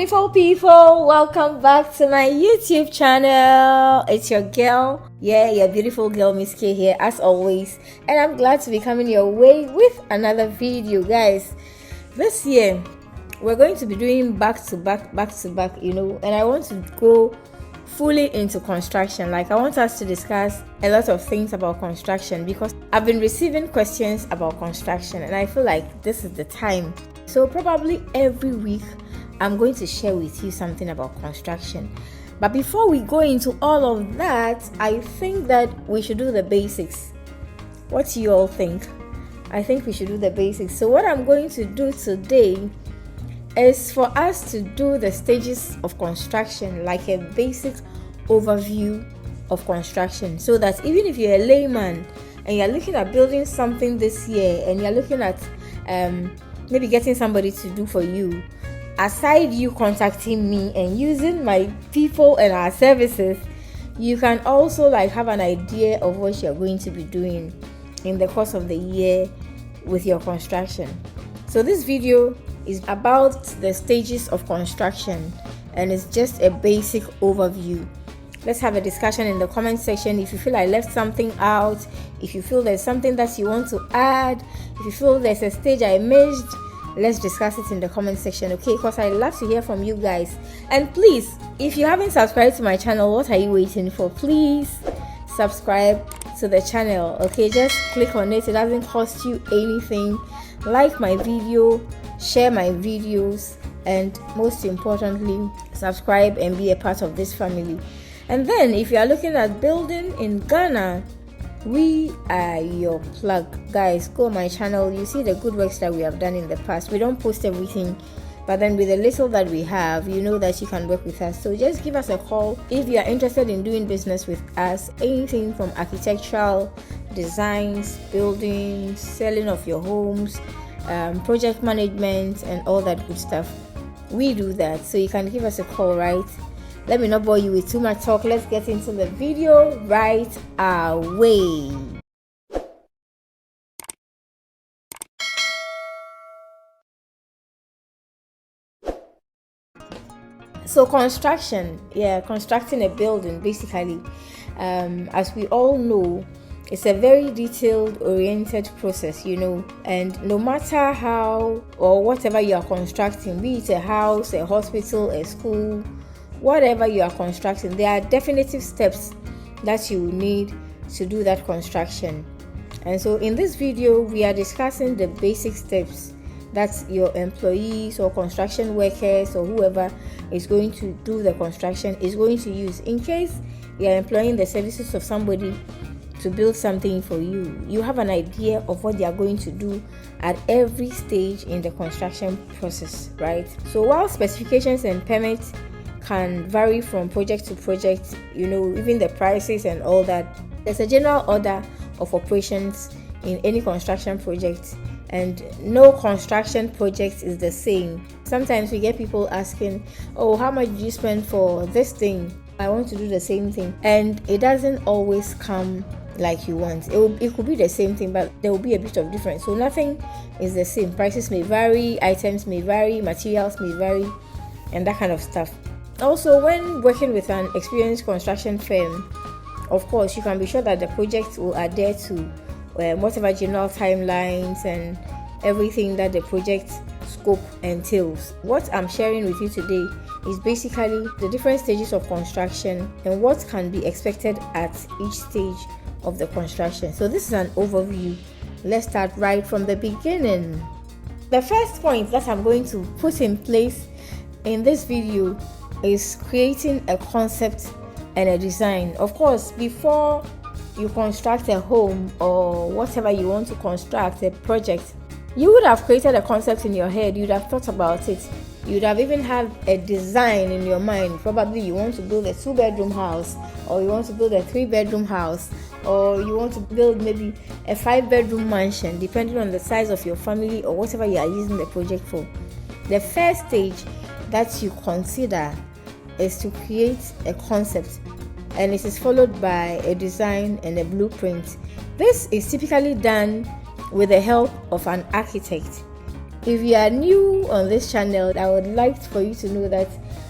beautiful people, welcome back to my YouTube channel. It's your girl, your beautiful girl Miss K here as always, and I'm glad to be coming your way with another video. Guys, this year we're going to be doing back to back, and I want to go fully into construction. Like, I want us to discuss a lot of things about construction because I've been receiving questions about construction and I feel like this is the time. So probably every week I'm going to share with you something about construction. But before we go into all of that, I think that we should do the basics. What do you all think? I think we should do the basics. So what I'm going to do today is for us to do the stages of construction, like a basic overview of construction, so that even if you're a layman and you're looking at building something this year and you're looking at maybe getting somebody to do for you, aside you contacting me and using my people and our services, you can also have an idea of what you're going to be doing in the course of the year with your construction. So this video is about the stages of construction and it's just a basic overview. Let's have a discussion in the comment section. If you feel I left something out, if you feel there's something that you want to add, if you feel there's a stage I missed, let's discuss it in the comment section, okay? Because I love to hear from you guys. And please, if you haven't subscribed to my channel, what are you waiting for? Please subscribe to the channel, okay? Just click on it. It doesn't cost you anything. Like my video, share my videos, and most importantly, subscribe and be a part of this family. And then if you are looking at building in Ghana, we are your plug. Guys, go on my channel. You see the good works that we have done in the past. We don't post everything, but then with the little that we have, you know that you can work with us. So just give us a call if you are interested in doing business with us. Anything from architectural designs, buildings, selling of your homes, project management, and all that good stuff. We do that. So you can give us a call, right? Let me not bore you with too much talk. Let's get into the video right away. So construction, constructing a building basically, as we all know, it's a very detailed oriented process, and no matter how or whatever you are constructing, be it a house, a hospital, a school, whatever you are constructing, there are definitive steps that you need to do that construction. And so in this video, we are discussing the basic steps that your employees or construction workers or whoever is going to do the construction is going to use in case you are employing the services of somebody to build something for you. You have an idea of what they are going to do at every stage in the construction process, right? So while specifications and permits can vary from project to project, even the prices and all that, there's a general order of operations in any construction project, and no construction project is the same. Sometimes we get people asking, oh, how much did you spend for this thing? I want to do the same thing, and it doesn't always come like you want. It could be the same thing, but there will be a bit of difference. So nothing is the same. Prices may vary, items may vary, materials may vary, and that kind of stuff. Also, when working with an experienced construction firm, of course, you can be sure that the project will adhere to whatever general timelines and everything that the project scope entails. What I'm sharing with you today is basically the different stages of construction and what can be expected at each stage of the construction. So this is an overview. Let's start right from the beginning. The first point that I'm going to put in place in this video is creating a concept and a design. Of course, before you construct a home or whatever you want to construct, a project, you would have created a concept in your head. You'd have thought about it. You'd have even had a design in your mind. Probably you want to build a 2-bedroom house, or you want to build a 3-bedroom house, or you want to build maybe a 5-bedroom mansion, depending on the size of your family or whatever you are using the project for. The first stage that you consider is to create a concept, and it is followed by a design and a blueprint. This is typically done with the help of an architect. If you are new on this channel, I would like for you to know that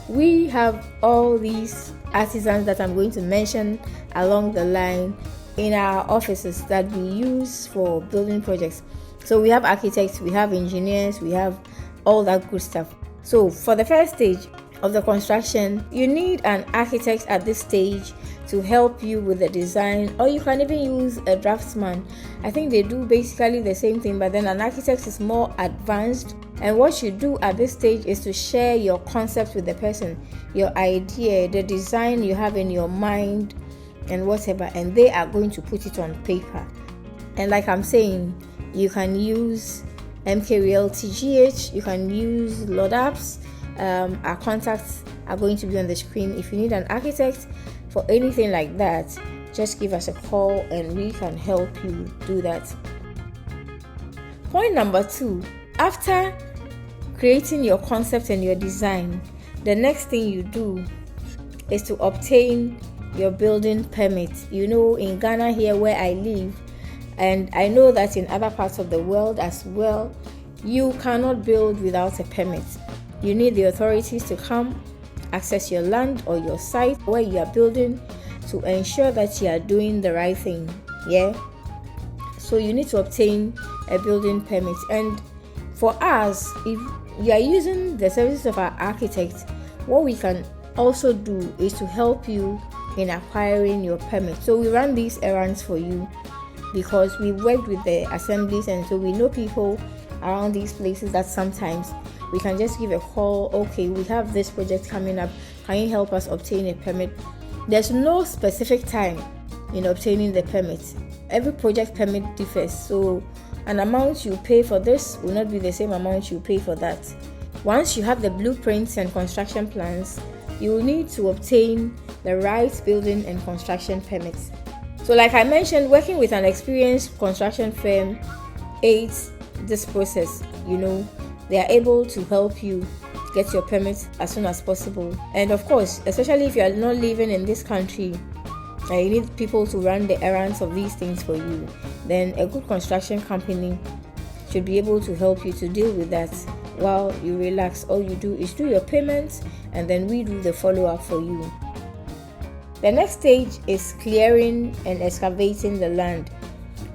we have all these artisans that I'm going to mention along the line in our offices that we use for building projects. So we have architects, we have engineers, we have all that good stuff. So for the first stage of the construction, you need an architect at this stage to help you with the design, or you can even use a draftsman. I think they do basically the same thing, but then an architect is more advanced. And what you do at this stage is to share your concept with the person, your idea, the design you have in your mind and whatever, and they are going to put it on paper. And like I'm saying, you can use MK Realty GH, you can use LODAPS. Our contacts are going to be on the screen. If you need an architect for anything like that, just give us a call and we can help you do that. Point number 2, after creating your concept and your design, the next thing you do is to obtain your building permit. You know, in Ghana here where I live, and I know that in other parts of the world as well, you cannot build without a permit. You need the authorities to come access your land or your site where you are building to ensure that you are doing the right thing. So you need to obtain a building permit. And for us, if you are using the services of our architect, what we can also do is to help you in acquiring your permit. So we run these errands for you because we work with the assemblies, and so we know people around these places that sometimes we can just give a call. Okay, we have this project coming up, can you help us obtain a permit? There's no specific time in obtaining the permit. Every project permit differs, so an amount you pay for this will not be the same amount you pay for that. Once you have the blueprints and construction plans, you will need to obtain the right building and construction permits. So like I mentioned, working with an experienced construction firm aids this process. You know, they are able to help you get your permits as soon as possible. And of course, especially if you are not living in this country and you need people to run the errands of these things for you, then a good construction company should be able to help you to deal with that while you relax. All you do is do your payments and then we do the follow-up for you. The next stage is clearing and excavating the land.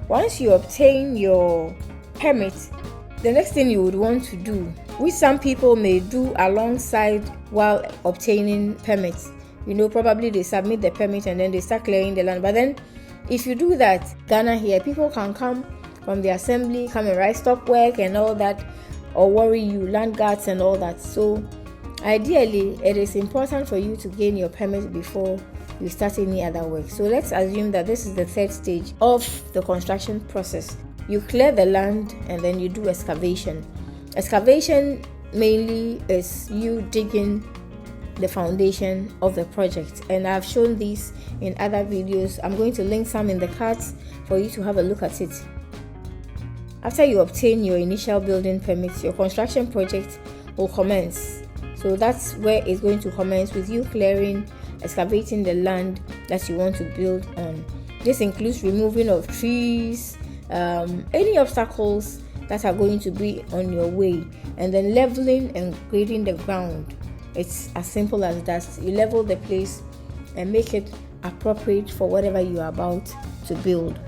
Once you obtain your permit, the next thing you would want to do, which some people may do alongside while obtaining permits, you know, probably they submit the permit and then they start clearing the land. But then if you do that, Ghana here, people can come from the assembly, come and write stop work and all that, or worry you, land guards and all that. So ideally, it is important for you to gain your permit before you start any other work. So let's assume that this is the third stage of the construction process. You clear the land and then you do excavation. Excavation mainly is you digging the foundation of the project, and I've shown these in other videos. I'm going to link some in the cards for you to have a look at it. After you obtain your initial building permit, your construction project will commence. So that's where it's going to commence, with you clearing, excavating the land that you want to build on. This includes removing of trees, any obstacles that are going to be on your way, and then leveling and grading the ground. It's as simple as that. You level the place and make it appropriate for whatever you are about to build.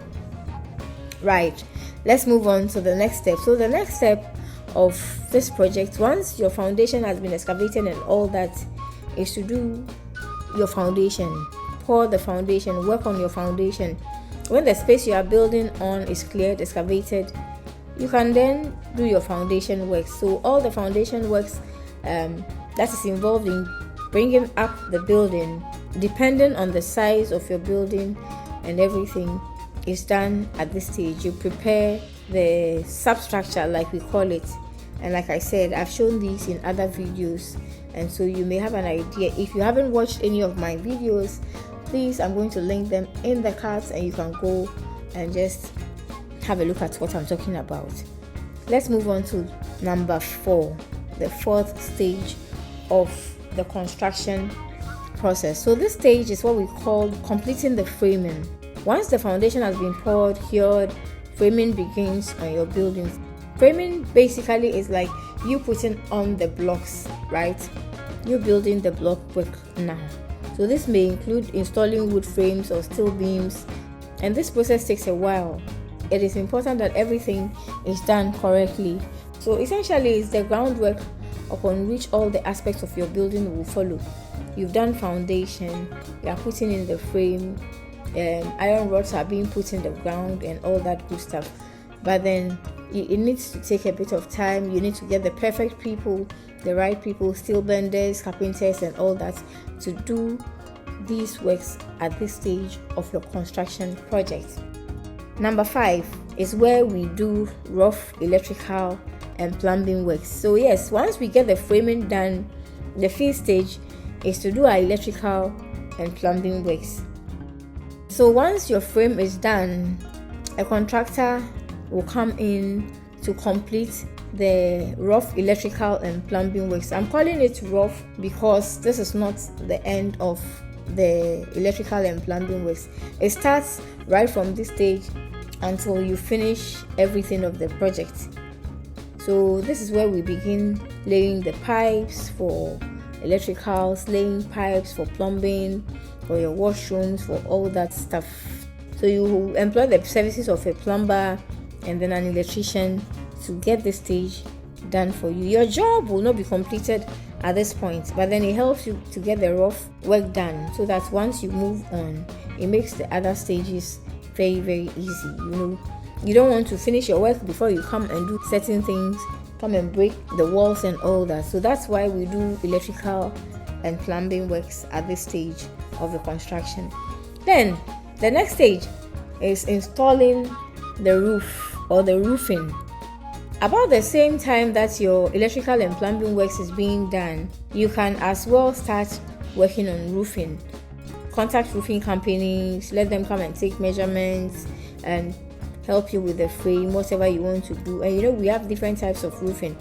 Right, let's move on to the next step. So the next step of this project, once your foundation has been excavated and all that, is to do your foundation. Pour the foundation, work on your foundation. When the space you are building on is cleared, excavated, you can then do your foundation works. So all the foundation works that is involved in bringing up the building, depending on the size of your building and everything, is done at this stage. You prepare the substructure, like we call it, and like I said, I've shown these in other videos, and so you may have an idea. If you haven't watched any of my videos, please, I'm going to link them in the cards and you can go and just have a look at what I'm talking about. Let's move on to number 4, the fourth stage of the construction process. So this stage is what we call completing the framing. Once the foundation has been poured, cured, framing begins on your buildings. Framing basically is like you putting on the blocks, right? You building the block work now. So this may include installing wood frames or steel beams, and this process takes a while. It is important that everything is done correctly. So essentially, it's the groundwork upon which all the aspects of your building will follow. You've done foundation, you are putting in the frame, iron rods are being put in the ground and all that good stuff. But then it needs to take a bit of time. You need to get the perfect people, the right people, steel benders, carpenters and all that, to do these works at this stage of your construction project. Number 5 is where we do rough electrical and plumbing works. So yes, once we get the framing done, the fifth stage is to do our electrical and plumbing works. So once your frame is done, a contractor will come in to complete the rough electrical and plumbing works. I'm calling it rough because this is not the end of the electrical and plumbing works. It starts right from this stage until you finish everything of the project. So this is where we begin laying the pipes for electricals, laying pipes for plumbing, for your washrooms, for all that stuff. So you employ the services of a plumber and then an electrician to get this stage done for you. Your job will not be completed at this point, but then it helps you to get the rough work done, so that once you move on, it makes the other stages very, very easy. You don't want to finish your work before you come and do certain things, come and break the walls and all that. So that's why we do electrical and plumbing works at this stage of the construction. Then the next stage is installing the roof or the roofing. About the same time that your electrical and plumbing works is being done, you can as well start working on roofing. Contact roofing companies, let them come and take measurements and help you with the frame, whatever you want to do. And we have different types of roofing.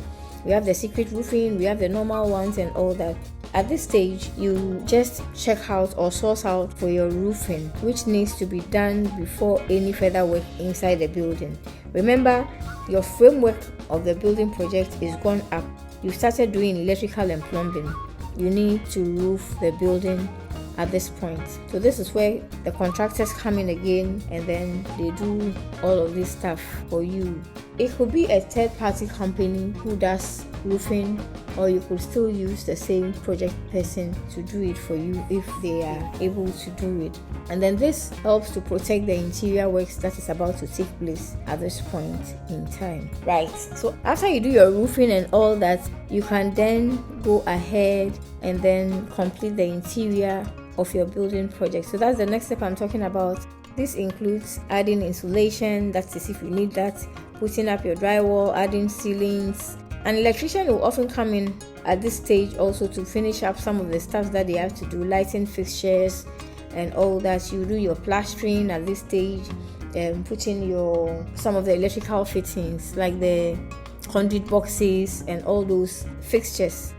We have the secret roofing, we have the normal ones and all that. At this stage, you just check out or source out for your roofing, which needs to be done before any further work inside the building. Remember, your framework of the building project is gone up. You started doing electrical and plumbing. You need to roof the building at this point. So this is where the contractors come in again, and then they do all of this stuff for you. It could be a third-party company who does roofing, or you could still use the same project person to do it for you if they are able to do it. And then this helps to protect the interior works that is about to take place at this point in time. Right, so after you do your roofing and all that, you can then go ahead and then complete the interior of your building project. So that's the next step I'm talking about. This includes adding insulation, that is if you need that, putting up your drywall, adding ceilings. An electrician will often come in at this stage also to finish up some of the stuff that they have to do, lighting fixtures and all that. You do your plastering at this stage, putting some of the electrical fittings like the conduit boxes and all those fixtures.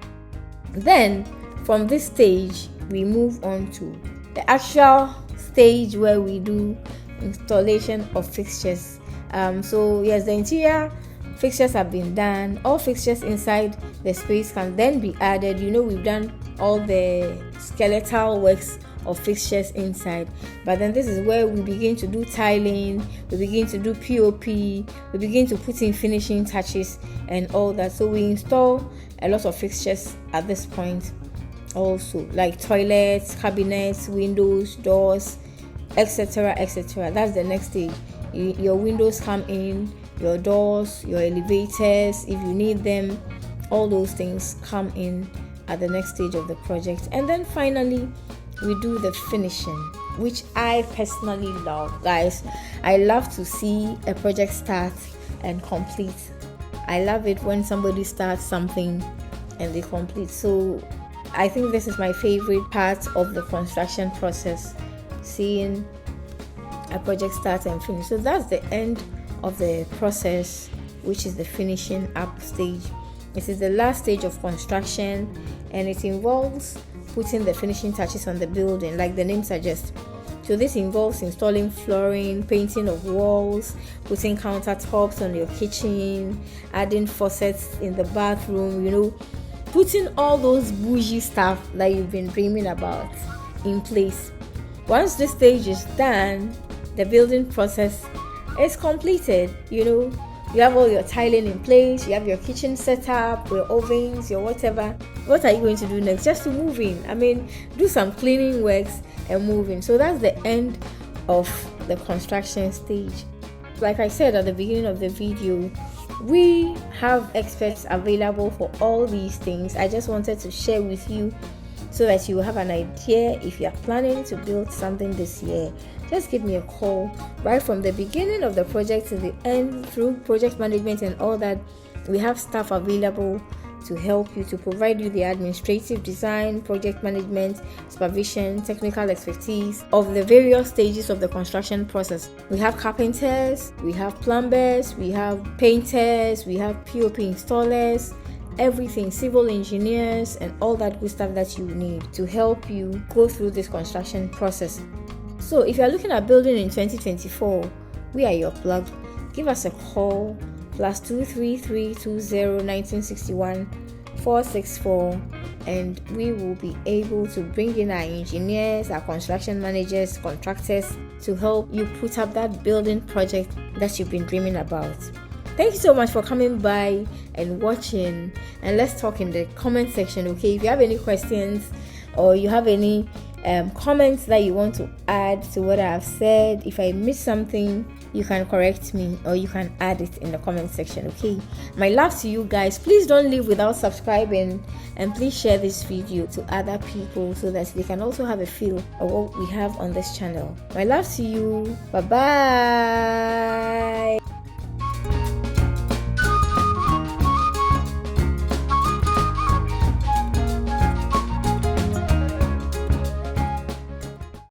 Then from this stage, we move on to the actual stage where we do installation of fixtures. So yes, the interior fixtures have been done. All fixtures inside the space can then be added. We've done all the skeletal works of fixtures inside, but then this is where we begin to do tiling, we begin to do POP, we begin to put in finishing touches and all that. So we install a lot of fixtures at this point also, like toilets, cabinets, windows, doors, etc. That's the next stage. Your windows come in, your doors, your elevators, if you need them, all those things come in at the next stage of the project. And then finally, we do the finishing, which I personally love. Guys, I love to see a project start and complete. I love it when somebody starts something and they complete. So I think this is my favorite part of the construction process, seeing a project start and finish. So that's the end of the process, which is the finishing up stage. This is the last stage of construction, and it involves putting the finishing touches on the building, like the name suggests. So this involves installing flooring, painting of walls, putting countertops on your kitchen, adding faucets in the bathroom, putting all those bougie stuff that you've been dreaming about in place. Once this stage is done, the building process is completed. You have all your tiling in place, you have your kitchen set up, your ovens, your whatever. What are you going to do next? Just to move in. Do some cleaning works and move in. So that's the end of the construction stage. Like I said at the beginning of the video, we have experts available for all these things. I just wanted to share with you so that you have an idea. If you are planning to build something this year, just give me a call. Right from the beginning of the project to the end, through project management and all that, we have staff available to help you, to provide you the administrative design, project management, supervision, technical expertise of the various stages of the construction process. We have carpenters, we have plumbers, we have painters, we have POP installers, everything, civil engineers, and all that good stuff that you need to help you go through this construction process. So if you are looking at building in 2024, we are your plug. Give us a call, +233 20 1961 464, and we will be able to bring in our engineers, our construction managers, contractors to help you put up that building project that you've been dreaming about. Thank you so much for coming by and watching, and let's talk in the comment section. Okay, if you have any questions or you have any comments that you want to add to what I have said, if I missed something, you can correct me or you can add it in the comment section. Okay, my love to you guys. Please don't leave without subscribing, and please share this video to other people so that they can also have a feel of what we have on this channel. My love to you. Bye bye.